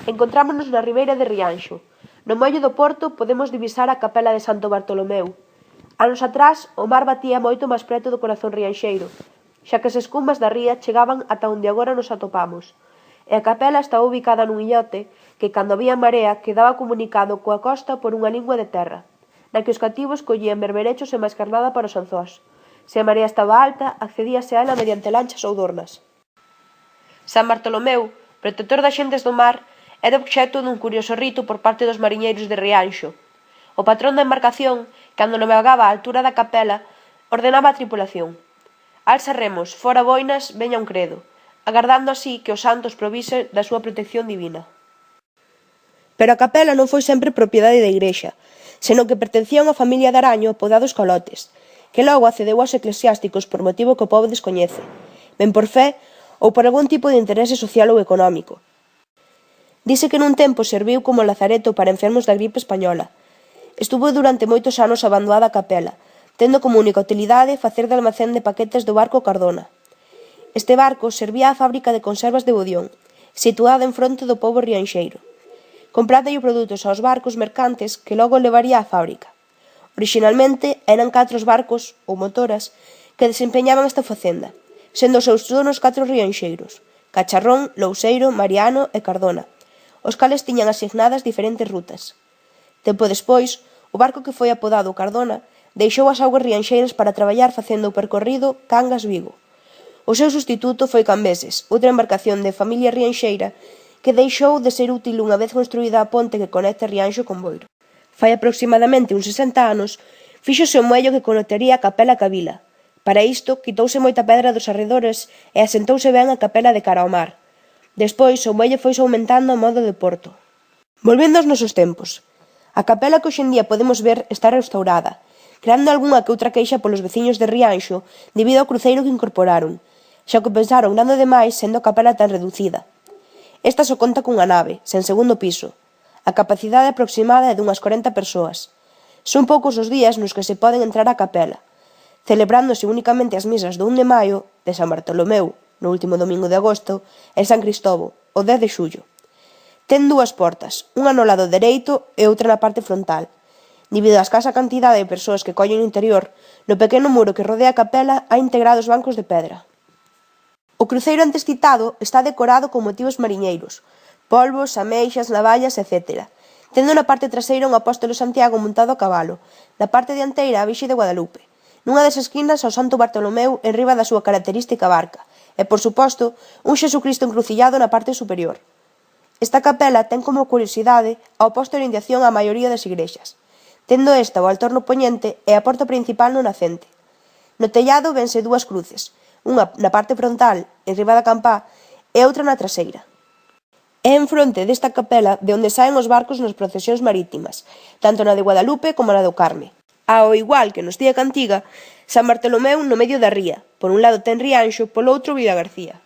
Encontrámonos na ribeira de Rianxo. No mollo do porto podemos divisar a capela de Santo Bartolomeu. Anos atrás, o mar batía moito máis preto do corazón rianxeiro, xa que as escumas da ría chegaban ata onde agora nos atopamos. E a capela estaba ubicada nun illote que, cando había marea, quedaba comunicado coa costa por unha lingua de terra, na que os cativos collían berberechos e máis carnada para os anzós. Se a marea estaba alta, accedíase a ela mediante lanchas ou dornas. San Bartolomeu, protector das xentes do mar, era obxecto dun curioso rito por parte dos mariñeiros de Rianxo. O patrón da embarcación, cando navegaba á altura da capela, ordenaba a tripulación: alza remos, fora boinas, veña un credo, agardando así que os santos provise da súa protección divina. Pero a capela non foi sempre propiedade da Igrexa, senón que pertencía a unha familia de Araño apodados Colotes, que logo accedeu aos eclesiásticos por motivo que o pobo descoñece, ben por fe ou por algún tipo de interese social ou económico. Dise que nun tempo serviu como lazareto para enfermos da gripe española. Estuvo durante moitos anos abandonada a capela, tendo como única utilidade facer de almacén de paquetes do barco Cardona. Este barco servía á fábrica de conservas de Bodión, situada en fronte do pobo rianxeiro. Comprándolle produtos aos barcos mercantes que logo levaría á fábrica. Orixinalmente eran 4 barcos, ou motoras, que desempeñaban esta facenda, sendo os seus donos 4 rianxeiros: Cacharrón, Louseiro, Mariano e Cardona, os cales tiñan asignadas diferentes rutas. Tempo despois, o barco que foi apodado Cardona deixou as augas rianxeiras para traballar facendo o percorrido Cangas-Vigo. O seu sustituto foi Cambeses, outra embarcación de familia rianxeira que deixou de ser útil unha vez construída a ponte que conecta Rianxo con Boiro. Fai aproximadamente uns 60 anos, fíxose o muello que conectaría a capela ca vila. Para isto, quitouse moita pedra dos arredores e asentouse ben a capela de cara ao mar. Despois, o muelle foise aumentando a modo de porto. Volvendo aos nosos tempos, a capela que hoxendía podemos ver está restaurada, creando algunha que outra queixa polos veciños de Rianxo debido ao cruceiro que incorporaron, xa que pensaron grande demais sendo a capela tan reducida. Esta só conta cunha nave, sen segundo piso. A capacidade aproximada é dunhas 40 persoas. Son poucos os días nos que se poden entrar á capela, celebrándose únicamente as misas do 1 de maio, de San Bartolomeu, no último domingo de agosto, e San Cristóbal, o 10 de xullo. Ten 2 portas, unha no lado dereito e outra na parte frontal. Debido á escasa cantidade de persoas que collen o interior, no pequeno muro que rodea a capela hai integrados bancos de pedra. O cruceiro antes citado está decorado con motivos mariñeiros, polvos, ameixas, navallas, etc., tendo na parte traseira un apóstolo Santiago montado a cabalo, na parte dianteira a Virxe de Guadalupe, nunha das esquinas ao Santo Bartolomeu enriba da súa característica barca, e, por suposto, un Xesucristo encrucillado na parte superior. Esta capela ten como curiosidade a oposta orientación á maioría das igrexas, tendo esta o altor no poñente e a porta principal no nacente. No tellado vense 2 cruces, unha na parte frontal, enriba da campá, e outra na traseira. É en fronte desta capela de onde saen os barcos nas procesións marítimas, tanto na de Guadalupe como na do Carme. Ao igual que nos Tía Cantiga, San Bartolomeu no medio da ría, por un lado ten Rianxo, polo outro Vilagarcía.